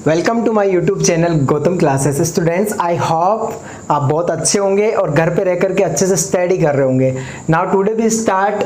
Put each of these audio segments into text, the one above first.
Welcome to my YouTube channel Gautam classes. Students, I hope आप बहुत अच्छे होंगे और घर पे रह करके अच्छे से स्टडी कर रहे होंगे। Now today we start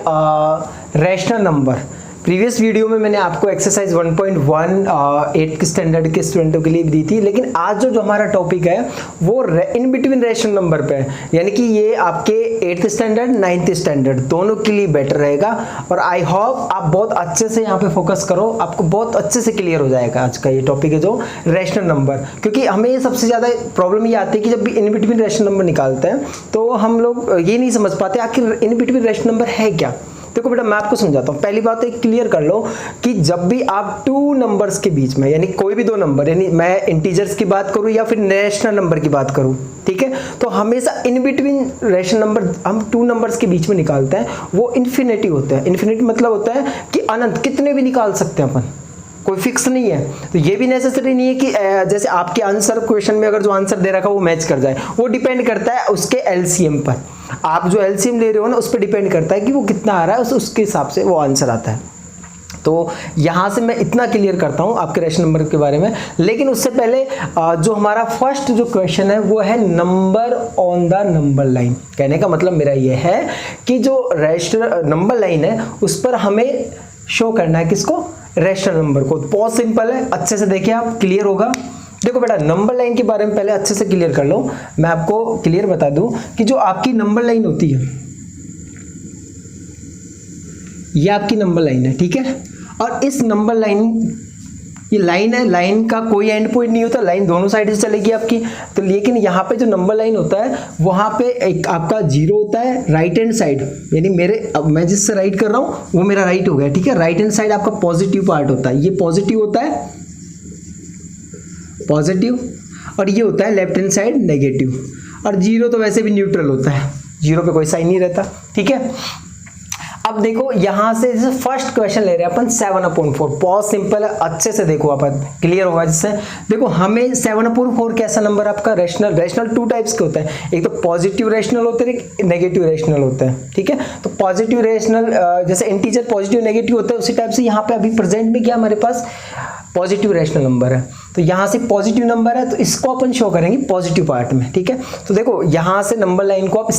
rational number. Previous video में मैंने आपको एक्सरसाइज 1.1 8th स्टैंडर्ड के स्टूडेंटों के लिए दी थी, लेकिन आज जो हमारा टॉपिक है वो इन बिटवीन रैशनल नंबर पे है, यानी कि ये आपके 8th स्टैंडर्ड 9th स्टैंडर्ड दोनों के लिए बेटर रहेगा। और आई होप आप बहुत अच्छे से यहाँ पे फोकस करो, आपको बहुत अच्छे से क्लियर हो जाएगा। आज का ये टॉपिक है जो रैशनल नंबर, क्योंकि हमें ये सबसे ज़्यादा प्रॉब्लम ये आती है कि जब भी इन बिटवीन रैशनल नंबर निकालते हैं तो हम लोग ये नहीं समझ पाते आखिर इन बिटवीन रैशनल नंबर है क्या। देखो बेटा, मैं आपको समझाता हूँ। पहली बात एक क्लियर कर लो कि जब भी आप टू नंबर्स के बीच में, यानी कोई भी दो नंबर, यानी मैं इंटीजर्स की बात करूँ या फिर रैशनल नंबर की बात करूँ, ठीक है, तो हमेशा इन बिटवीन रैशनल नंबर हम टू नंबर्स के बीच में निकालते हैं, वो इन्फिनिटी होता है। इन्फिनिटी मतलब होता है कि अनंत, कितने भी निकाल सकते हैं अपन, कोई फिक्स नहीं है। तो ये भी नेसेसरी नहीं है कि जैसे आपके आंसर क्वेश्चन में अगर जो आंसर दे रखा है वो मैच कर जाए, वो डिपेंड करता है उसके एलसीएम पर। आप जो एलसीएम ले रहे हो ना, उस पर डिपेंड करता है कि वो कितना आ रहा है, उसके हिसाब से वो आंसर आता है। तो यहाँ से मैं इतना क्लियर करता हूँ आपके रैशनल नंबर के बारे में। लेकिन उससे पहले जो हमारा फर्स्ट जो क्वेश्चन है वो है number on the number line. कहने का मतलब मेरा ये है कि जो रैशनल नंबर लाइन है उस पर हमें शो करना है किसको, रैशनल नंबर को। बहुत सिंपल है, अच्छे से देखिए आप, क्लियर होगा। देखो बेटा, नंबर लाइन के बारे में पहले अच्छे से क्लियर कर लो। मैं आपको क्लियर बता दूं कि जो आपकी नंबर लाइन होती है ये आपकी नंबर लाइन है, ठीक है। और इस नंबर लाइन, ये लाइन है, लाइन का कोई एंड पॉइंट नहीं होता, लाइन दोनों साइड से चलेगी आपकी। तो लेकिन यहाँ पे जो नंबर लाइन होता है वहाँ पे एक आपका जीरो होता है राइट हैंड साइड, यानी मैं जिससे राइट कर रहा हूँ वो मेरा राइट हो गया, ठीक है। राइट हैंड साइड आपका पॉजिटिव पार्ट होता है, ये पॉजिटिव होता है, पॉजिटिव, और ये होता है लेफ्ट हैंड साइड नेगेटिव। और जीरो तो वैसे भी न्यूट्रल होता है, जीरो पे कोई साइन नहीं रहता, ठीक है। अब देखो यहाँ से फर्स्ट क्वेश्चन ले रहे हैं अपन 7/4। बहुत सिंपल है, अच्छे से देखो आप, क्लियर होगा जिससे। देखो हमें 7/4 कैसा नंबर आपका रैशनल टू टाइप्स के होते हैं, एक तो पॉजिटिव रैशनल होते हैं, एक नेगेटिव रैशनल होता है, ठीक है। तो पॉजिटिव रैशनल जैसे इंटीजर पॉजिटिव नेगेटिव होता है, उसी टाइप से यहाँ पे अभी प्रेजेंट में क्या हमारे पास पॉजिटिव रैशनल नंबर है। तो यहाँ से पॉजिटिव नंबर है तो इसको अपन शो करेंगे पॉजिटिव पार्ट में, ठीक है। तो देखो यहाँ से नंबर लाइन को आप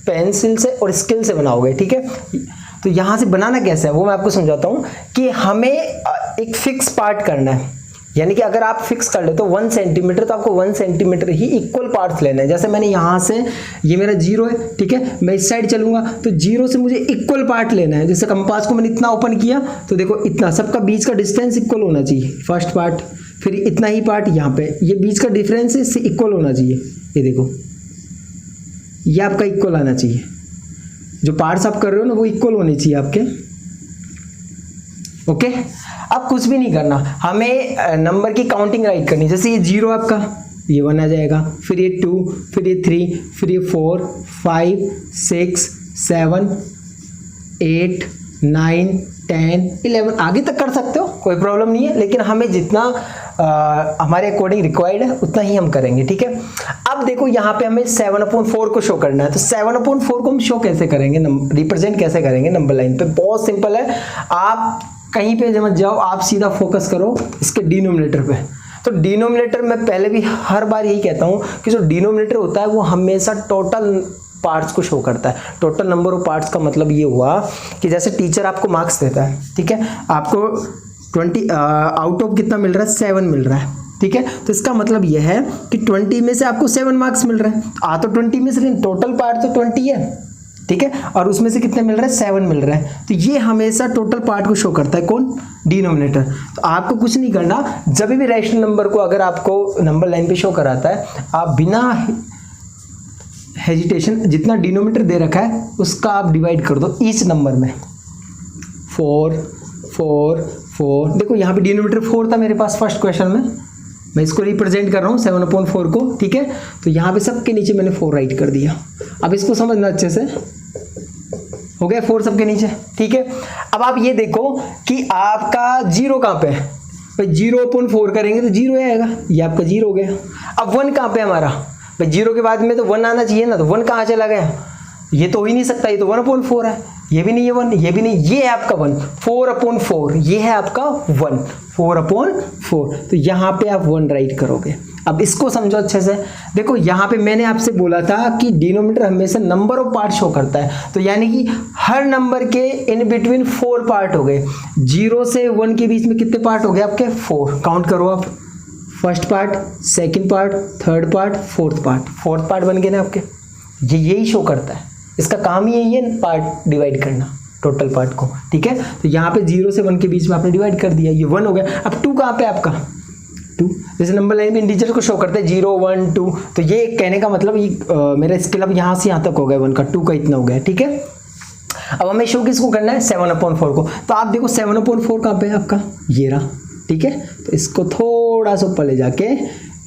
पेंसिल से और स्केल से बनाओगे, ठीक है। तो यहाँ से बनाना कैसे है वो मैं आपको समझाता हूँ कि हमें एक फिक्स पार्ट करना है, यानी कि अगर आप फिक्स कर ले तो 1 सेंटीमीटर, तो आपको 1 सेंटीमीटर ही इक्वल पार्ट्स लेना है। जैसे मैंने यहाँ से, ये मेरा जीरो है, ठीक है, मैं इस साइड चलूंगा तो जीरो से मुझे इक्वल पार्ट लेना है। जैसे कंपास को मैंने इतना ओपन किया तो देखो इतना, सबका बीच का डिस्टेंस इक्वल होना चाहिए, फर्स्ट पार्ट, फिर इतना ही पार्ट यहाँ पे, ये बीच का डिफरेंस इससे इक्वल होना चाहिए। ये देखो, ये आपका इक्वल आना चाहिए, जो पार्ट्स आप कर रहे हो ना वो इक्वल होने चाहिए आपके, ओके। अब कुछ भी नहीं करना, हमें नंबर की काउंटिंग राइट करनी। जैसे ये जीरो आपका, ये 1 आ जाएगा, फिर ये 2, फिर ये 3, फिर ये 4, 5, 6, 7, 8, 9, 10, 11, आगे तक कर सकते हो, कोई प्रॉब्लम नहीं है। लेकिन हमें जितना हमारे अकॉर्डिंग रिक्वायर्ड है उतना ही हम करेंगे, ठीक है। अब देखो यहाँ पे हमें 7/4 को शो करना है, तो 7/4 को हम शो कैसे करेंगे, रिप्रेजेंट कैसे करेंगे नंबर लाइन पे। बहुत सिंपल है, आप कहीं पे मत जाओ, आप सीधा फोकस करो इसके डिनोमिनेटर पे। तो डिनोमिनेटर में पहले भी हर बार यही कहता हूँ कि जो डिनोमिनेटर होता है वो हमेशा टोटल पार्ट्स को शो करता है। टोटल नंबर ऑफ पार्ट्स का मतलब ये हुआ कि जैसे टीचर आपको मार्क्स देता है, ठीक है, आपको 20 आउट ऑफ कितना मिल रहा है, 7 मिल रहा है, ठीक है। तो इसका मतलब यह है कि 20 में से आपको 7 मार्क्स मिल रहे हैं। आ तो 20 में से, लेकिन टोटल पार्ट तो 20 है, ठीक है, और उसमें से कितने मिल रहे हैं, 7 मिल रहे हैं। तो ये हमेशा टोटल पार्ट को शो करता है, कौन, डिनोमिनेटर। तो आपको कुछ नहीं करना, जब भी रैशनल नंबर को अगर आपको नंबर लाइन पे शो कराता है, आप बिना हेजिटेशन जितना डिनोमिनेटर दे रखा है उसका आप डिवाइड कर दो ईच नंबर में, 4 4 4। देखो यहाँ पे डिनोमिनेटर 4 था मेरे पास फर्स्ट क्वेश्चन में, मैं इसको रिप्रेजेंट कर रहा हूँ 7/4 को, ठीक है। तो यहाँ पे सबके नीचे मैंने 4 राइट कर दिया। अब इसको समझना अच्छे से, हो गया 4 सबके नीचे, ठीक है। अब आप ये देखो कि आपका जीरो कहाँ पे है, भाई 0/4 करेंगे तो जीरो आएगा, ये आपका जीरो हो गया। अब 1 कहाँ पे हमारा, भाई जीरो के बाद में तो 1 आना चाहिए ना, तो 1 कहाँ चला गया, ये तो हो ही नहीं सकता, ये तो 1/4 है। ये भी नहीं है 1, ये भी नहीं, ये है आपका 1, 4/4, ये है आपका 1, 4/4। तो यहाँ पे आप 1 राइट करोगे। अब इसको समझो अच्छे से। देखो यहाँ पे मैंने आपसे बोला था कि डिनोमिनेटर हमेशा नंबर ऑफ पार्ट शो करता है, तो यानी कि हर नंबर के इन बिटवीन 4 पार्ट हो गए। 0 से 1 के बीच में कितने पार्ट हो गए आपके? 4। काउंट करो आप, first part, second part, third part, fourth part. Fourth part बन गए ना आपके। ये यही शो करता है, इसका काम ही यही है पार्ट डिवाइड करना, टोटल पार्ट को। ठीक है, तो यहाँ पे 0 से 1 के बीच में आपने डिवाइड कर दिया, ये 1 हो गया। अब 2 कहाँ पे आपका? 2 जैसे नंबर लाइन में इंटीजर को शो करते हैं 0 1 2, तो ये कहने का मतलब ये मेरा स्केल अब यहाँ से यहाँ तक हो गया 1 का, 2 का इतना हो गया। ठीक है, अब हमें शो किसको करना है? 7/4 को। तो आप देखो 7/4 कहाँ पे है आपका? ये रहा। ठीक है, तो इसको थोड़ा सा ऊपर ले जाके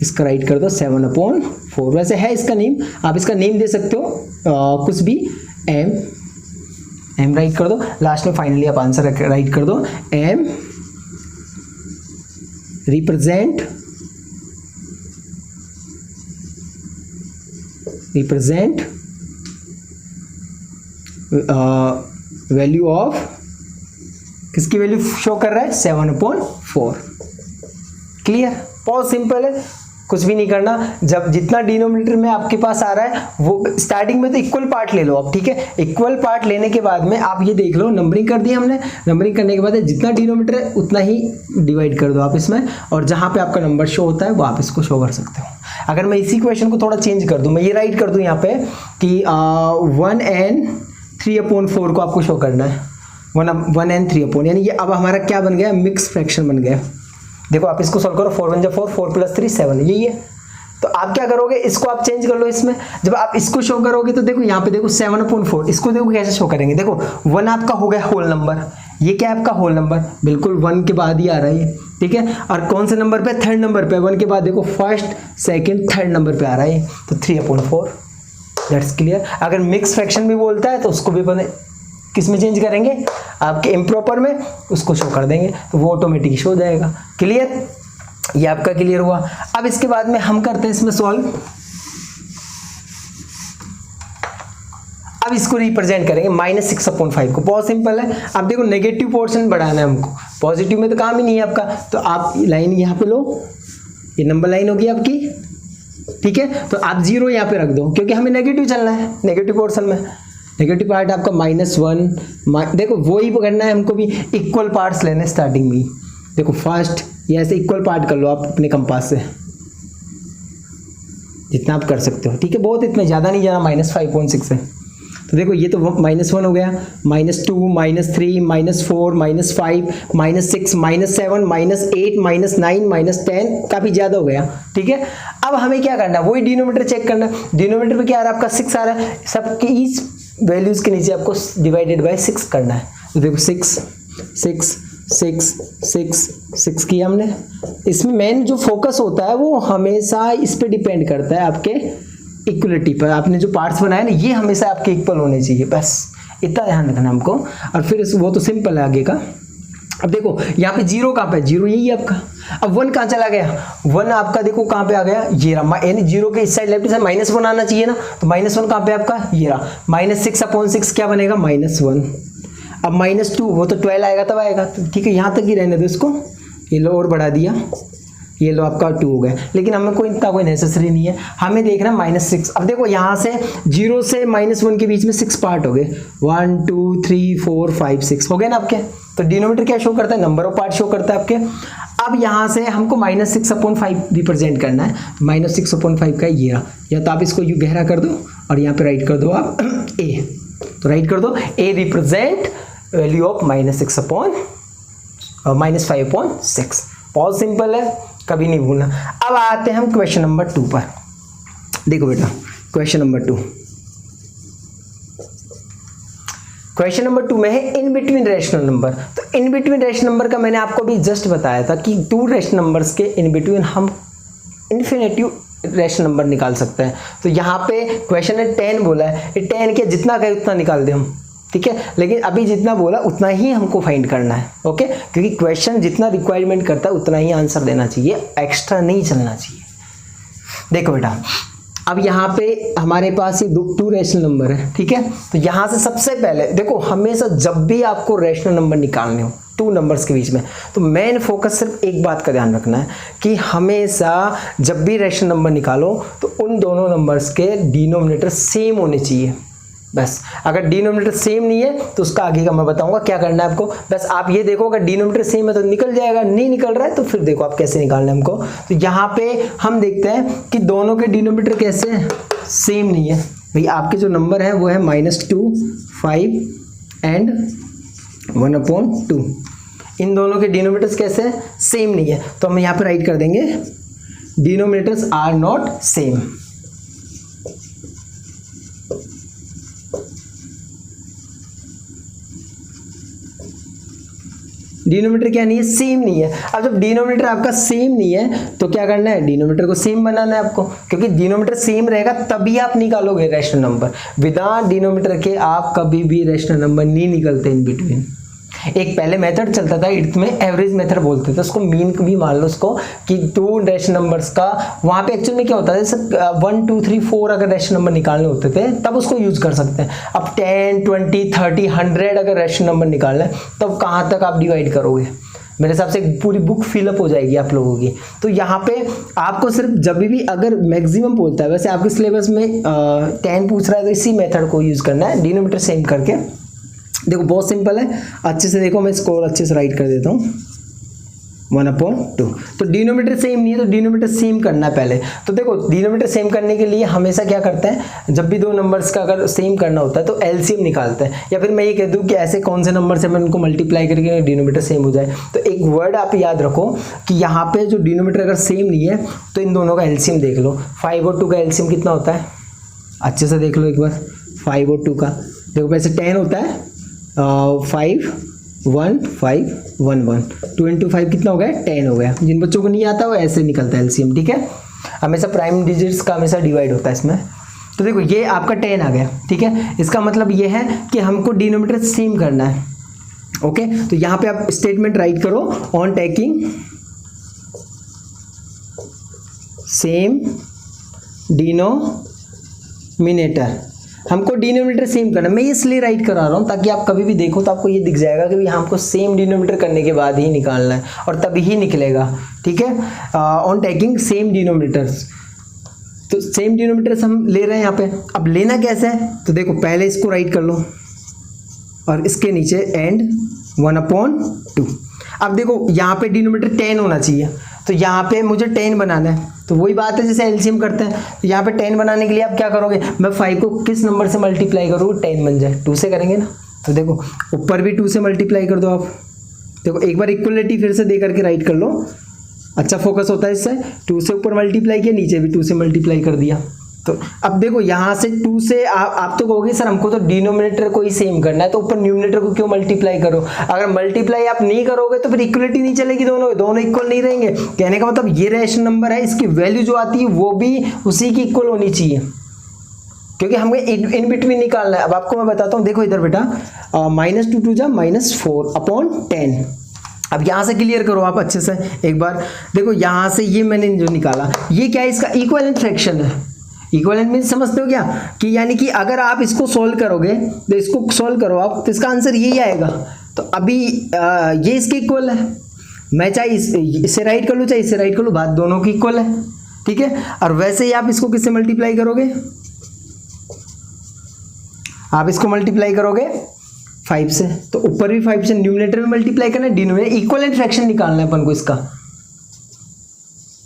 इसका राइट कर दो 7/4। वैसे है इसका नेम, आप इसका नेम दे सकते हो कुछ भी, एम राइट कर दो। लास्ट में फाइनली आप आंसर राइट कर दो, एम रिप्रेजेंट वैल्यू ऑफ, किसकी वैल्यू शो कर रहा है? 7/4। क्लियर? बहुत सिंपल है, कुछ भी नहीं करना। जब जितना डिनोमिनेटर में आपके पास आ रहा है वो स्टार्टिंग में तो इक्वल पार्ट ले लो आप। ठीक है, इक्वल पार्ट लेने के बाद में आप ये देख लो, नंबरिंग कर दी हमने। नंबरिंग करने के बाद जितना डिनोमिनेटर है उतना ही डिवाइड कर दो आप इसमें, और जहाँ पे आपका नंबर शो होता है वो आप इसको शो कर सकते हो। अगर मैं इसी क्वेश्चन को थोड़ा चेंज कर दूँ, मैं ये राइट कर दूँ यहाँ पे कि 1n 3/4 को आपको शो करना है, 1n 3/4, यानी ये अब हमारा क्या बन गया? मिक्स फ्रैक्शन बन गया। देखो आप इसको सॉल्व करो, 4 1 4, 4 + 3 7, यही है। तो आप क्या करोगे? इसको आप चेंज कर लो इसमें। जब आप इसको शो करोगे तो देखो यहाँ पे देखो 7/4, इसको देखो कैसे शो करेंगे। देखो 1 आपका हो गया होल नंबर, ये क्या है आपका? होल नंबर, बिल्कुल 1 के बाद ही आ रहा है ये। ठीक है, और कौन से नंबर पे? थर्ड नंबर पे। 1 के बाद देखो फर्स्ट सेकंड थर्ड नंबर पे आ रहा है, तो 3/4। That's clear. अगर मिक्स फ्रैक्शन भी बोलता है तो उसको भी बने किस में चेंज करेंगे? आपके इम्प्रॉपर में उसको शो कर देंगे, तो वो ऑटोमेटिक शो हो जाएगा। क्लियर? ये आपका क्लियर हुआ। अब इसके बाद में हम करते हैं इसमें सॉल्व। अब इसको रिप्रेजेंट करेंगे -6/5 को। बहुत सिंपल है। अब देखो नेगेटिव पोर्शन बढ़ाना है हमको, पॉजिटिव में तो काम ही नहीं है आपका। तो आप लाइन यहाँ पे लो, ये नंबर लाइन होगी आपकी। ठीक है, तो आप 0 यहाँ पे रख दो, क्योंकि हमें नेगेटिव चलना है। नेगेटिव पोर्शन में नेगेटिव पार्ट आपका -1, देखो वो ही करना है हमको भी। इक्वल पार्ट्स लेने स्टार्टिंग में। देखो फर्स्ट ये ऐसे इक्वल पार्ट कर लो आप अपने कंपास से, जितना आप कर सकते हो। ठीक है, बहुत इतना ज़्यादा नहीं जाना, -5.6 है। तो देखो ये तो -1 हो गया, -2 -3 -4 -5 -6 -7 -8 -9 -10, काफ़ी ज़्यादा हो गया। ठीक है, अब हमें क्या करना है? वही डिनोमिनेटर चेक करना है। डिनोमिनेटर पे क्या आ रहा है आपका? 6 आ रहा है। सबके ईच वैल्यूज़ के नीचे आपको डिवाइडेड बाय 6 करना है। तो देखो 6 6 6 6 6 किया हमने। इसमें मेन जो फोकस होता है वो हमेशा इस पे डिपेंड करता है, आपके इक्वलिटी पर। आपने जो पार्ट्स बनाए ना, ये हमेशा आपके इक्वल होने चाहिए, बस इतना ध्यान रखना हमको। और फिर वो तो सिंपल है आगे का। अब देखो यहाँ पे 0 कहाँ पे? 0 यही है आपका। अब 1 कहाँ चला गया? 1 आपका देखो कहाँ पे आ गया? ये रहा, यानी 0 के इस साइड लेफ्ट साइड -1 आना चाहिए ना, तो -1 कहाँ पे आपका? ये रहा। -6/6 क्या बनेगा? -1। अब -2, वो तो 12 आएगा तब आएगा। तो ठीक है, यहाँ तक ही रहने दो इसको। ये लो और बढ़ा दिया, ये लो आपका 2 हो गया। लेकिन हमें कोई नेसेसरी नहीं है, हमें देखना -6। अब देखो यहाँ से 0 से -1 के बीच में 6 पार्ट हो गए, 1 2 3 4 5 6 हो गए ना आपके। तो डिनोमिनेटर क्या शो करता है? नंबर ऑफ पार्ट शो करता है आपके। अब यहाँ से हमको -6/5 रिप्रेजेंट करना है। -6/5 का ये रहा, या तो आप इसको यूँ गहरा कर दो और यहाँ पे राइट कर दो आप ए। तो राइट कर दो ए रिप्रेजेंट वैल्यू ऑफ -5/6। बहुत सिंपल है, कभी नहीं भूलना। अब आते हैं हम क्वेश्चन नंबर 2 पर। देखो बेटा, क्वेश्चन नंबर 2, क्वेश्चन नंबर 2 में है इन बिटवीन रेशनल नंबर। तो इन बिटवीन रेशनल नंबर का मैंने आपको भी जस्ट बताया था कि 2 रेशनल नंबर्स के इन बिटवीन हम इन्फिनेटिव रेशनल नंबर निकाल सकते हैं। तो यहाँ पे क्वेश्चन है 10 बोला है, ये 10 के जितना कहे उतना निकाल दे हम। ठीक है, लेकिन अभी जितना बोला उतना ही हमको फाइंड करना है। ओके, क्योंकि क्वेश्चन जितना रिक्वायरमेंट करता है उतना ही आंसर देना चाहिए, एक्स्ट्रा नहीं चलना चाहिए। देखो बेटा, अब यहाँ पे हमारे पास ये टू रैशनल नंबर है, ठीक है। तो यहाँ से सबसे पहले देखो, हमेशा जब भी आपको रैशनल नंबर निकालने हो टू नंबर्स के बीच में, तो मेन फोकस सिर्फ एक बात का ध्यान रखना है कि हमेशा जब भी रैशनल नंबर निकालो तो उन दोनों नंबर्स के डिनोमिनेटर सेम होने चाहिए। बस अगर डिनोमिनेटर सेम नहीं है तो उसका आगे का मैं बताऊंगा क्या करना है आपको। बस आप ये देखो, अगर डिनोमिनेटर सेम है तो निकल जाएगा, नहीं निकल रहा है तो फिर देखो आप कैसे निकालना है हमको। तो यहाँ पे हम देखते हैं कि दोनों के डिनोमिनेटर कैसे हैं, सेम नहीं है। भाई आपके जो नंबर है वो है -2, 5 एंड 1/2। इन दोनों के डिनोमिनेटर्स कैसे हैं, सेम नहीं है। तो हम यहाँ पे राइट कर देंगे denominators are not same. Denominator क्या नहीं है, सेम नहीं है। अब जब डिनोमिनेटर आपका सेम नहीं है तो क्या करना है, डिनोमिनेटर को सेम बनाना है आपको, क्योंकि डिनोमिनेटर सेम रहेगा तभी आप निकालोगे रैशनल नंबर। विदाउट डिनोमिनेटर के आप कभी भी रैशनल नंबर नहीं निकलते इन बिटवीन। एक पहले मेथड चलता था इर्थ में, एवरेज मेथड बोलते थे उसको, मीन भी मान लो उसको, कि टू रैशनल नंबर्स का वहाँ पे एक्चुअल में क्या होता है, जैसे 1 2 3 4 अगर रैशनल नंबर निकालने होते थे तब उसको यूज कर सकते हैं। अब 10 20 30 100 अगर रैशनल नंबर निकालना है तब कहाँ तक आप डिवाइड करोगे, मेरे हिसाब से पूरी बुक फिलअप हो जाएगी आप लोगों की। तो यहाँ पे आपको सिर्फ जब भी अगर मैक्सिमम बोलता है, वैसे आपके सिलेबस में 10 पूछ रहा है तो इसी मेथड को यूज करना है, डिनोमिनेटर सेम करके। देखो बहुत सिंपल है, अच्छे से देखो, मैं स्कोर अच्छे से राइट कर देता हूँ 1/2। तो डिनोमिनेटर सेम नहीं है तो डिनोमिनेटर सेम करना है पहले। तो देखो डिनोमिनेटर सेम करने के लिए हमेशा क्या करते हैं, जब भी दो नंबर्स का अगर सेम करना होता है तो एलसीएम निकालते हैं, या फिर मैं ये कह दूं कि ऐसे कौन से नंबर से मैं उनको मल्टीप्लाई करके डिनोमिनेटर सेम हो जाए। तो एक वर्ड आप याद रखो कि यहाँ पे जो डिनोमिनेटर अगर सेम नहीं है तो इन दोनों का एलसीएम देख लो। 5 और 2 का एलसीएम कितना होता है, अच्छे से देख लो एक बार। 5 और 2 का देखो, वैसे 10 होता है, 5 1 5 1 1, 2 × 5 कितना हो गया, 10 हो गया। जिन बच्चों को नहीं आता वो ऐसे निकलता है एलसीएम, ठीक है। हमेशा प्राइम डिजिट्स का हमेशा डिवाइड होता है इसमें। तो देखो ये आपका 10 आ गया, ठीक है। इसका मतलब ये है कि हमको डिनोमिनेटर सेम करना है, ओके। तो यहाँ पे आप स्टेटमेंट राइट करो, ऑन टेकिंग सेम डिनोमिनेटर, हमको डिनोमिनेटर सेम करना। मैं इसलिए राइट करा रहा हूँ ताकि आप कभी भी देखो तो आपको ये दिख जाएगा कि यहाँ हमको सेम डिनोमिनेटर करने के बाद ही निकालना है और तभी ही निकलेगा, ठीक है। ऑन टेकिंग सेम डिनोमिनेटर्स, तो सेम डिनोमिनेटर्स हम ले रहे हैं यहाँ पे। अब लेना कैसे है, तो देखो पहले इसको राइट कर लो और इसके नीचे एंड 1/2। अब देखो यहाँ पे डिनोमिनेटर 10 होना चाहिए, तो यहाँ पे मुझे 10 बनाना है। तो वही बात है जैसे एलसीएम करते हैं, तो यहाँ पे 10 बनाने के लिए आप क्या करोगे, मैं 5 को किस नंबर से मल्टीप्लाई करूँ 10 बन जाए, 2 से करेंगे ना। तो देखो ऊपर भी 2 से मल्टीप्लाई कर दो आप। देखो एक बार इक्वलिटी फिर से दे करके राइट कर लो, अच्छा फोकस होता है इससे। 2 से ऊपर मल्टीप्लाई किया, नीचे भी 2 से मल्टीप्लाई कर दिया। तो अब देखो यहाँ से 2 से आप तो कहोगे सर हमको तो डिनोमिनेटर को ही सेम करना है, तो ऊपर न्यूमिनेटर को क्यों मल्टीप्लाई करो। अगर मल्टीप्लाई आप नहीं करोगे तो फिर इक्वलिटी नहीं चलेगी, दोनों इक्वल नहीं रहेंगे। कहने का मतलब ये रैशनल नंबर है, इसकी वैल्यू जो आती है वो भी उसी की इक्वल होनी चाहिए, क्योंकि हमें इन बिटवीन निकालना है। अब आपको मैं बताता हूँ, देखो इधर बेटा, -2 2 जा -4/10। अब यहाँ से क्लियर करो आप अच्छे से एक बार। देखो यहाँ से ये मैंने जो निकाला, ये क्या है, इसका इक्विवेलेंट फ्रैक्शन है। इक्विवेलेंट मींस समझते हो क्या, कि यानी कि अगर आप इसको सॉल्व करोगे तो इसको सॉल्व करो आप, तो इसका आंसर यही आएगा। तो अभी ये इसके इक्वल है, मैं चाहे इससे राइट कर लूँ चाहे इससे राइट कर लूँ, बात दोनों की इक्वल है, ठीक है। और वैसे ही आप इसको किससे मल्टीप्लाई करोगे, आप इसको मल्टीप्लाई करोगे 5 से, तो ऊपर भी 5 से, न्यूमिनेटर में मल्टीप्लाई करना है, डिनोमिनेटर इक्विवेलेंट फ्रैक्शन निकालना है अपन को इसका,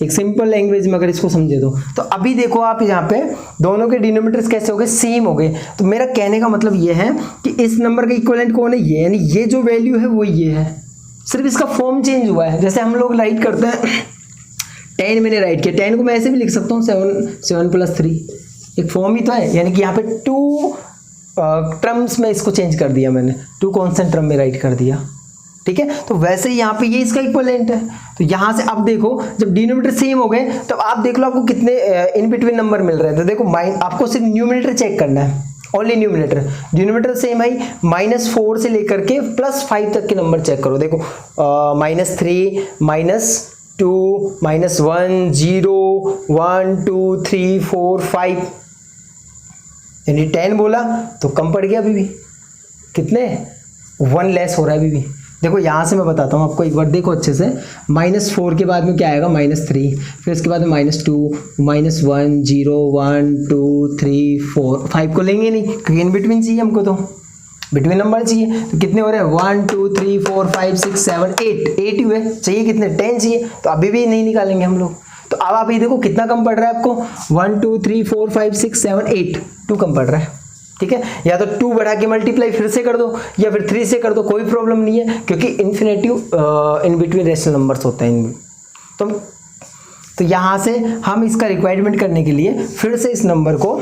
एक सिंपल लैंग्वेज में अगर इसको समझे तो अभी देखो आप यहाँ पे दोनों के डिनोमिनेटर्स कैसे हो गए, सेम हो गए। तो मेरा कहने का मतलब ये है कि इस नंबर का इक्विवेलेंट कौन है, ये, यानी ये जो वैल्यू है वो ये है, सिर्फ इसका फॉर्म चेंज हुआ है। जैसे हम लोग राइट करते हैं 10 मैंने राइट किया, 10 को मैं ऐसे भी लिख सकता हूँ 7 + 3, एक फॉर्म ही तो है। यानी कि यहाँ पे 2 टर्म्स में इसको चेंज कर दिया मैंने, 2 कॉन्स्टेंट टर्म में राइट कर दिया, ठीक है। तो वैसे ही यहाँ पे ये इसका इक्विवेलेंट है। तो यहाँ से अब देखो जब डिनोमिनेटर सेम हो गए तो आप देख लो आपको कितने इन बिटवीन नंबर मिल रहे हैं। तो देखो आपको सिर्फ न्यूमिनेटर चेक करना है, ओनली न्यूमिनेटर। डिनोमिनेटर सेम है, -4 से लेकर के +5 तक के नंबर चेक करो। देखो -3 -4 2 -1 0 1 2 3 4 5, यानी 10 बोला तो कम पड़ गया अभी भी, कितने 1 लेस हो रहा है अभी भी। देखो यहाँ से मैं बताता हूँ आपको एक बार, देखो अच्छे से। -4 के बाद में क्या आएगा, -3, फिर इसके बाद में -2 -1 0 1 2 3 4 5 को लेंगे नहीं क्योंकि इन बिटवीन चाहिए हमको, तो बिटवीन नंबर चाहिए। तो कितने हो रहे हैं 1 2 3 4 5 6 7 8 हुए, चाहिए कितने 10 चाहिए, तो अभी भी नहीं निकालेंगे हम लोग। तो अब आप ये देखो कितना कम पड़ रहा है आपको, 1 2 3 4 5 6 7 8, 2 कम पड़ रहा है। ठीक है, या तो 2 बढ़ा के मल्टीप्लाई फिर से कर दो या फिर 3 से कर दो, कोई प्रॉब्लम नहीं है क्योंकि infinitive in between rational numbers होते हैं इनमें। तो यहाँ से हम इसका रिक्वायरमेंट करने के लिए फिर से इस नंबर को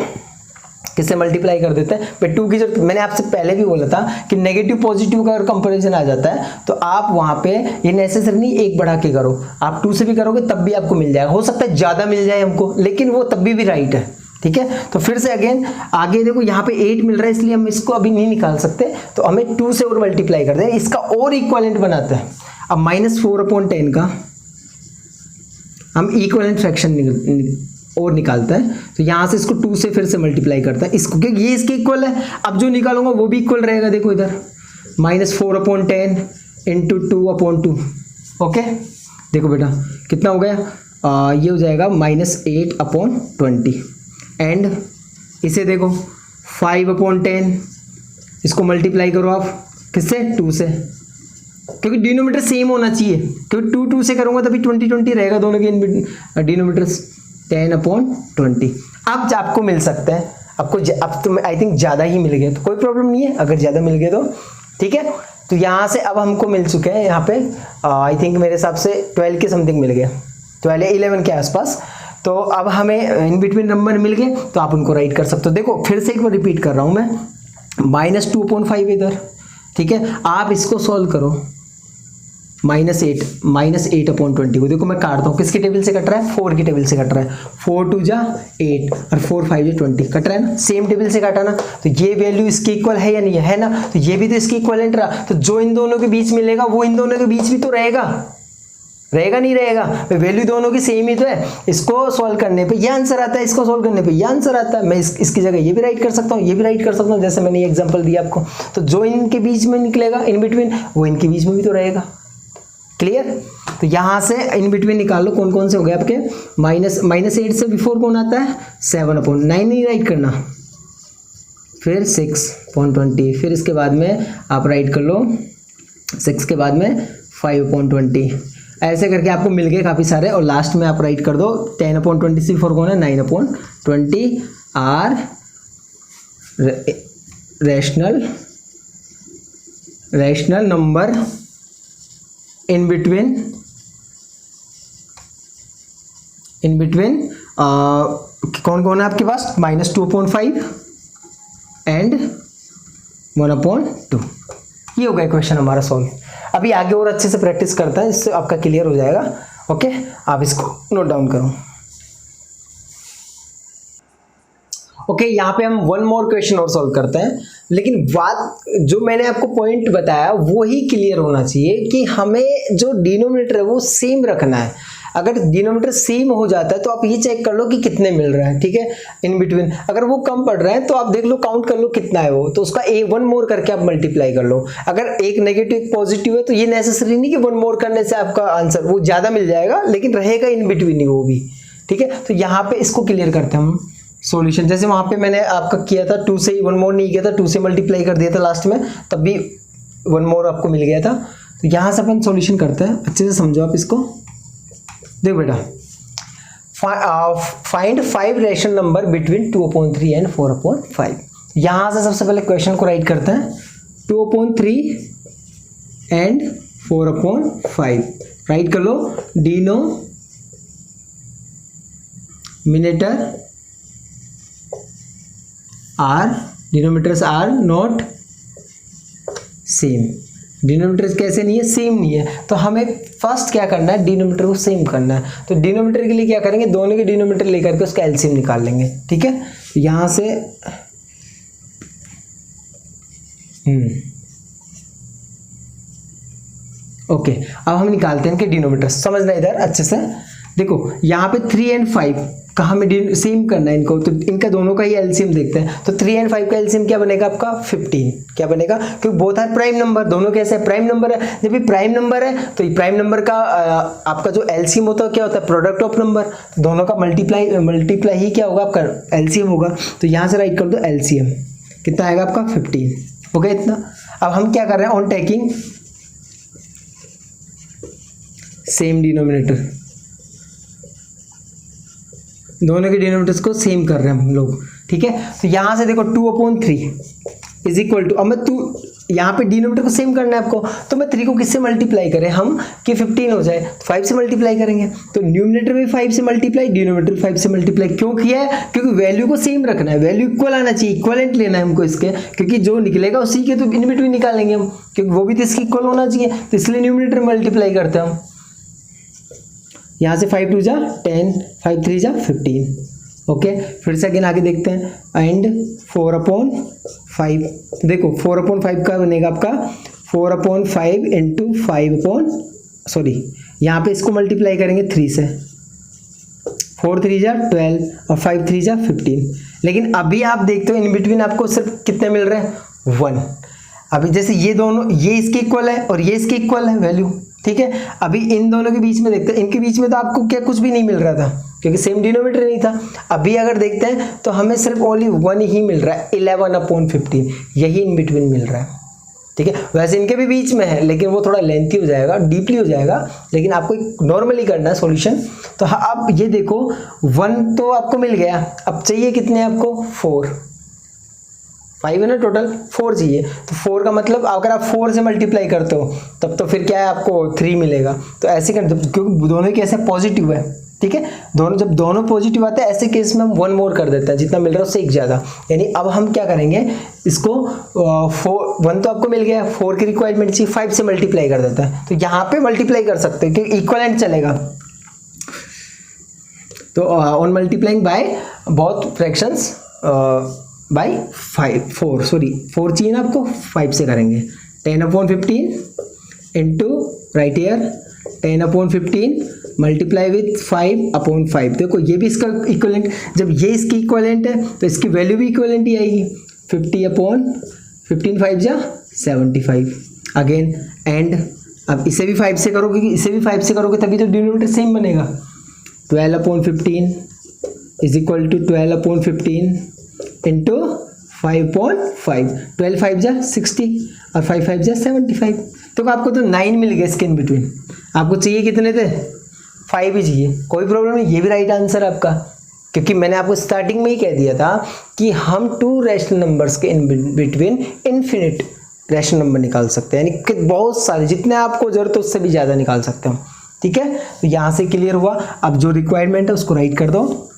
किससे मल्टीप्लाई कर देते हैं। पर 2 की जरूरत, मैंने आपसे पहले भी बोला था कि नेगेटिव पॉजिटिव का अगर कंपैरिजन आ जाता है तो आप वहाँ पे ये नेसेसरी नहीं 1 बढ़ा के करो, आप 2 से भी करोगे तब भी आपको मिल जाएगा। हो सकता है ज़्यादा मिल जाए हमको, लेकिन वो तब भी राइट है। ठीक है, तो फिर से अगेन आगे देखो यहाँ पे 8 मिल रहा है, इसलिए हम इसको अभी नहीं निकाल सकते, तो हमें 2 से और मल्टीप्लाई कर दें, इसका और इक्विवेलेंट बनाते हैं। अब -4/10 का हम इक्विवेलेंट फ्रैक्शन और निकालता है, तो यहाँ से इसको 2 से फिर से मल्टीप्लाई करता है इसको, क्योंकि ये इसके इक्वल है। अब जो निकालूंगा वो भी इक्वल रहेगा, देखो इधर -4/10 × 2/2। ओके, देखो बेटा कितना हो गया, ये हो जाएगा -8/20, एंड इसे देखो 5/10, इसको मल्टीप्लाई करो आप किससे, 2 से, क्योंकि डिनोमीटर सेम होना चाहिए, क्योंकि 2 से करूंगा तभी 20 रहेगा दोनों के डिनोमीटर्स, 10/20। अब आपको मिल सकते हैं, आपको अब तो आई थिंक ज़्यादा ही मिल गए, तो कोई प्रॉब्लम नहीं है अगर ज़्यादा मिल गए तो। ठीक है, तो यहाँ से अब हमको मिल चुके हैं, यहाँ पे आई थिंक मेरे हिसाब से 12 के समथिंग मिल गए, 12 या 11 के आसपास। तो अब हमें इन बिटवीन नंबर मिल गए, तो आप उनको राइट कर सकते हो। देखो फिर से एक बार रिपीट कर रहा हूँ मैं, -2/5 इधर। ठीक है, आप इसको सॉल्व करो, -8/20 को देखो मैं काटता हूँ, किसकी टेबल से कट रहा है, 4 की टेबल से कट रहा है, 4 2 जा 8 और 4 5 जा 20, कट रहा है ना, सेम टेबल से काटा ना, तो ये वैल्यू इसके इक्वल है या नहीं है ना, तो ये भी तो इसकी इक्वलेंट रहा, तो जो इन दोनों के बीच मिलेगा वो इन दोनों के बीच भी तो रहेगा नहीं रहेगा, वैल्यू दोनों की सेम ही तो है। इसको सॉल्व करने पे ये आंसर आता है, इसको सॉल्व करने पे ये आंसर आता है, मैं इसकी जगह ये भी राइट कर सकता हूँ, ये भी राइट कर सकता हूँ, जैसे मैंने ये एग्जांपल दिया आपको। तो जो इनके बीच में निकलेगा इन बिटवीन, वो इनके बीच में भी तो रहेगा। क्लियर, तो यहाँ से इन बिटवीन निकाल लो कौन कौन से हो गए आपके, -8 से बिफोर कौन आता है, 7/9 नहीं राइट करना, फिर 6/20, फिर इसके बाद में आप राइट कर लो 6 के बाद में 5/20, ऐसे करके आपको मिल गए काफ़ी सारे। और लास्ट में आप राइट कर दो 10/20 से बिफोर कौन है, 9/20 are rational number in between कौन कौन है आपके पास, -2/5 एंड 1/2। ये हो गया क्वेश्चन हमारा सॉल्व। अभी आगे और अच्छे से प्रैक्टिस करता है, इससे आपका क्लियर हो जाएगा। ओके, आप इसको नोट डाउन करो। ओके, यहाँ पे हम 1 मोर क्वेश्चन और सॉल्व करते हैं, लेकिन बात जो मैंने आपको पॉइंट बताया वो ही क्लियर होना चाहिए कि हमें जो डिनोमिनेटर है वो सेम रखना है। अगर डिनोमिनेटर सेम हो जाता है तो आप ये चेक कर लो कि कितने मिल रहा है। ठीक है, इन बिटवीन अगर वो कम पड़ रहा है तो आप देख लो, काउंट कर लो कितना है वो, तो उसका 1 मोर करके आप मल्टीप्लाई कर लो। अगर एक नेगेटिव एक पॉजिटिव है तो ये नेसेसरी नहीं कि 1 मोर करने से आपका आंसर वो ज़्यादा मिल जाएगा, लेकिन रहेगा इन बिटवीन ही वो भी। ठीक है, तो यहाँ पे इसको क्लियर करते हैं हम सॉल्यूशन। जैसे वहाँ पे मैंने आपका किया था 2 से 1 मोर नहीं किया था, 2 से मल्टीप्लाई कर दिया था लास्ट में, तब भी 1 मोर आपको मिल गया था। तो यहाँ से अपन सॉल्यूशन करते हैं, अच्छे से समझो आप इसको। देखो बेटा, find 5 rational number between 2/3 and 4/5। यहाँ से सबसे पहले क्वेश्चन को राइट करते हैं, 2/3 एंड 4/5 राइट कर लो। Denominators are not same. Denominator कैसे नहीं है, सेम नहीं है, तो हमें फर्स्ट क्या करना है, डिनोमिनेटर को सेम करना है। तो डिनोमिनेटर के लिए क्या करेंगे, दोनों के डिनोमिनेटर लेकर के उसका एलसीएम निकाल लेंगे। ठीक है, यहाँ से ओके, अब हम निकालते हैं इनके डिनोमिनेटर। समझना इधर अच्छे से, देखो यहाँ पे 3 एंड 5 कहाँ में सेम करना है इनको, तो इनका दोनों का ही एलसीएम देखते हैं। तो 3 एंड 5 का एलसीएम क्या बनेगा आपका 15, क्या बनेगा, क्योंकि बोथ आर प्राइम नंबर, दोनों कैसे प्राइम नंबर है। जब ये प्राइम नंबर है तो ये प्राइम नंबर का आपका जो एलसीएम होता है क्या होता है, प्रोडक्ट ऑफ नंबर, दोनों का मल्टीप्लाई ही क्या होगा आपका एलसीएम होगा। तो यहाँ से राइट कर दो एलसीएम कितना आएगा आपका 15, हो गया इतना। अब हम क्या कर रहे हैं, ऑन टेकिंग सेम डिनोमिनेटर, दोनों के डिनोमिनेटर्स को सेम कर रहे हैं हम लोग, ठीक है। तो यहाँ से देखो 2/3 इज इक्वल टू, अब मैं यहाँ पे डिनोमिनेटर को सेम करना है आपको, तो मैं 3 को किससे मल्टीप्लाई करें हम कि 15 हो जाए, तो 5 से मल्टीप्लाई करेंगे। तो न्यूमिनेटर में 5 से मल्टीप्लाई, डिनोमिनेटर 5 से मल्टीप्लाई क्यों किया है, क्योंकि वैल्यू को सेम रखना है, वैल्यू इक्वल आना चाहिए, इक्वलेंट लेना है हमको इसके, क्योंकि जो निकलेगा उसी के तो इन बिटवीन निकालेंगे हम, क्योंकि वो भी तो इसकी इक्वल होना चाहिए, तो इसलिए न्यूमिनेटर मल्टीप्लाई करते हैं हम। यहाँ से 5 2 जा 10, 5 3 जा 15, ओके। फिर से अगेन आगे देखते हैं, एंड 4/5, देखो 4/5 का बनेगा आपका 4/5 इंटू 5 यहाँ पे इसको मल्टीप्लाई करेंगे 3 से, 4 3 जा 12 और 5 3 जा 15। लेकिन अभी आप देखते हो इन बिटवीन आपको सिर्फ कितने मिल रहे हैं 1। अभी जैसे ये दोनों, ये इसके इक्वल है और ये इसके इक्वल है वैल्यू, ठीक है। अभी इन दोनों के बीच में देखते हैं, इनके बीच में तो आपको क्या कुछ भी नहीं मिल रहा था क्योंकि सेम डिनोमिनेटर नहीं था। अभी अगर देखते हैं तो हमें सिर्फ ओनली 1 ही मिल रहा है, 11/15, यही इन बिटवीन मिल रहा है, ठीक है। वैसे इनके भी बीच में है लेकिन वो थोड़ा लेंथी हो जाएगा, डीपली हो जाएगा, लेकिन आपको नॉर्मली करना है सॉल्यूशन। तो हाँ, अब ये देखो 1 तो आपको मिल गया, अब चाहिए कितने आपको 4, 5 है ना टोटल, 4 चाहिए। तो 4 का मतलब अगर आप 4 से मल्टीप्लाई करते हो तब तो फिर क्या है आपको 3 मिलेगा। तो ऐसे कर, क्योंकि दोनों कैसे पॉजिटिव है, ठीक है, दोनों जब दोनों पॉजिटिव आते हैं ऐसे केस में हम 1 मोर कर देते हैं, जितना मिल रहा है उससे एक ज़्यादा। यानी अब हम क्या करेंगे, इसको 1 तो आपको मिल गया, 4 की रिक्वायरमेंट चाहिए, 5 से मल्टीप्लाई कर देता है। तो यहाँ पे मल्टीप्लाई कर सकते हैं क्योंकि इक्वलेंट चलेगा। तो on multiplying by both fractions by 4 चाहिए ना आपको, 5 से करेंगे। 10/15 into right year 10/15 multiply with 5/5। देखो ये भी इसका इक्वलेंट, जब ये इसकी इक्वलेंट है तो इसकी वैल्यू भी इक्वलेंट ही आएगी, 50/15 5 जा 75 अगेन। एंड अब इसे भी 5 से करोगे, इसे भी 5 से करोगे तभी तो डिनोमिनेटर सेम बनेगा। 12/15 इज इक्वल टू 12/15 इंटू 5/5, 12 5 जा 60 और 5 5 जा 75। तो आपको तो 9 मिल गया इसके इन बिटवीन। आपको चाहिए कितने थे, 5 ही चाहिए, कोई प्रॉब्लम नहीं, ये भी राइट आंसर आपका, क्योंकि मैंने आपको स्टार्टिंग में ही कह दिया था कि हम 2 रैशनल नंबर्स के in between infinite rational number निकाल सकते हैं, यानी कि बहुत सारे, जितने आपको जरूरत है उससे भी ज़्यादा निकाल सकते हैं, ठीक है। तो यहाँ से क्लियर हुआ। अब जो रिक्वायरमेंट है उसको राइट कर दो।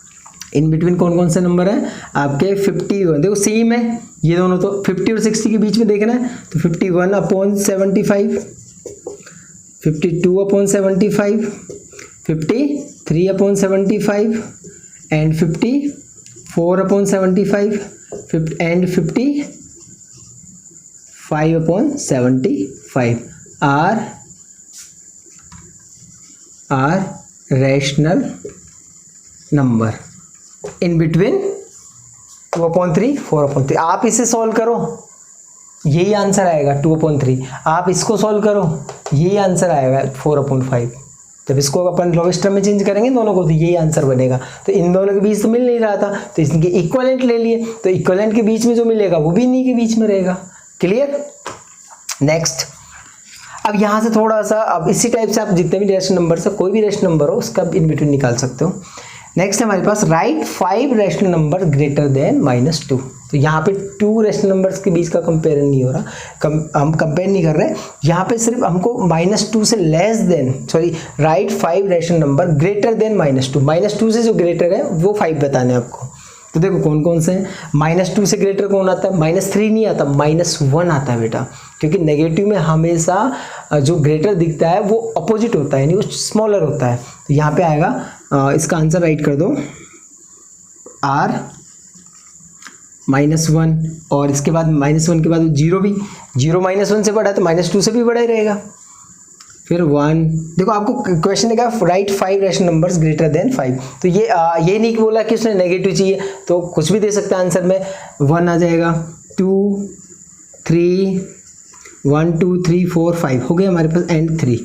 इन बिटवीन कौन कौन से नंबर है आपके 51, देखो सेम है ये दोनों, तो 50 और 60 के बीच में देखना है। तो 51/75, 52/75, 53/75 and 54/75 and 55/75 are rational number in between 2/3 4/3। आप इसे सॉल्व करो, यही आंसर आएगा 2/3। आप इसको सॉल्व करो, यही आंसर आएगा 4/5। जब इसको अपन लोवेस्ट टर्म में चेंज करेंगे दोनों को तो यही आंसर बनेगा। तो इन दोनों के बीच तो मिल नहीं रहा था तो इसके इक्वलेंट ले लिए, तो इक्वलेंट के बीच में जो मिलेगा वो भी इन्हीं के बीच में रहेगा। क्लियर। नेक्स्ट, अब यहाँ से थोड़ा सा, अब इसी टाइप से आप जितने भी रैशनल नंबर से कोई भी रैशनल नंबर हो उसका इन बिटवीन निकाल सकते हो। नेक्स्ट हमारे पास right 5 rational number greater than -2। तो यहाँ पे 2 रैशनल नंबर्स के बीच का कंपेयर नहीं हो रहा, हम कंपेयर नहीं कर रहे, यहाँ पे सिर्फ हमको -2 से less than, sorry, right 5 rational number greater than -2, -2 से जो ग्रेटर है वो 5 बताने हैं आपको। तो देखो कौन कौन से हैं। -2 से ग्रेटर कौन आता है, -3 नहीं आता, -1 आता है बेटा, क्योंकि नेगेटिव में हमेशा जो ग्रेटर दिखता है वो अपोजिट होता है, यानी वो स्मॉलर होता है। तो यहाँ पे आएगा, इसका आंसर राइट कर दो R -1, और इसके बाद -1 के बाद 0 भी, 0 -1 से बड़ा है तो -2 से भी बड़ा ही रहेगा। फिर 1, देखो आपको क्वेश्चन ने कहा right 5 rational numbers greater than 5, तो ये नहीं बोला कि उसने नेगेटिव चाहिए, तो कुछ भी दे सकता है आंसर में। 1 आ जाएगा, 2 3 1 2 3 4 5 हो गया हमारे पास, एंड 3,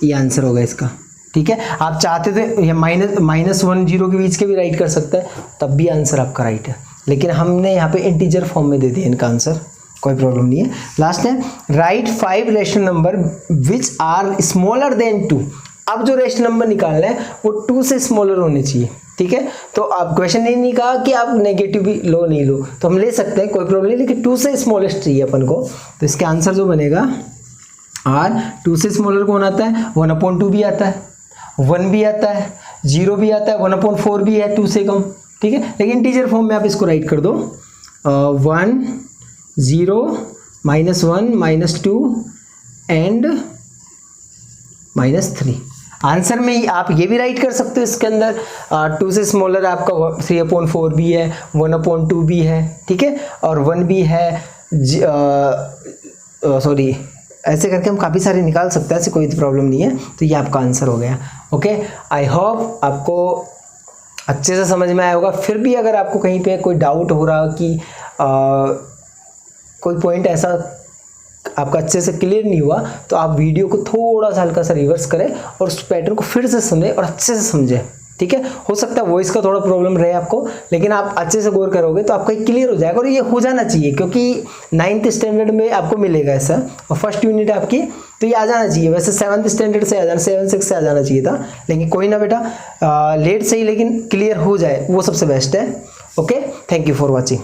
ये आंसर होगा इसका। ठीक है, आप चाहते तो ये -1 0 के बीच के भी राइट कर सकते हैं, तब भी आंसर आपका राइट है, लेकिन हमने यहाँ पे इंटीजर फॉर्म में दे दिया इनका आंसर, कोई प्रॉब्लम नहीं है। लास्ट है write 5 rational number which are smaller than 2। अब जो रैशनल नंबर निकालना है वो 2 से स्मॉलर होने चाहिए। ठीक है, तो अब क्वेश्चन ने नहीं कहा कि आप नेगेटिव भी लो नहीं लो, तो हम ले सकते हैं, कोई प्रॉब्लम नहीं, लेकिन 2 से स्मॉलेस्ट चाहिए अपन को। तो इसके आंसर जो बनेगा आर, 2 से स्मॉलर कौन आता है, 1/2 भी आता है, 1 भी आता है, 0 भी आता है, 1/4 भी है 2 से कम। ठीक है, लेकिन इंटीजर फॉर्म में आप इसको राइट कर दो, 1 0 -1 -2 एंड -3। आंसर में आप ये भी राइट कर सकते हो इसके अंदर, 2 से स्मॉलर आपका 3/4 भी है, 1/2 भी है। ठीक है, और 1 भी है, सॉरी ऐसे करके हम काफ़ी सारे निकाल सकते हैं, ऐसे कोई प्रॉब्लम नहीं है। तो ये आपका आंसर हो गया। ओके, आई होप आपको अच्छे से समझ में आया होगा। फिर भी अगर आपको कहीं पे कोई डाउट हो रहा कि कोई पॉइंट ऐसा आपका अच्छे से क्लियर नहीं हुआ, तो आप वीडियो को थोड़ा सा हल्का सा रिवर्स करें और उस पैटर्न को फिर से समझें और अच्छे से समझें। ठीक है, हो सकता है वॉइस का थोड़ा प्रॉब्लम रहे आपको, लेकिन आप अच्छे से गौर करोगे तो आपका क्लियर हो जाएगा, और ये हो जाना चाहिए क्योंकि 9th स्टैंडर्ड में आपको मिलेगा ऐसा, और फर्स्ट यूनिट आपकी, तो ये आ जाना चाहिए। वैसे 7th स्टैंडर्ड से आ जाना, 7 6 से आ जाना चाहिए था, लेकिन कोई ना बेटा, लेट सही लेकिन क्लियर हो जाए वो सबसे बेस्ट है। Okay, thank you for watching.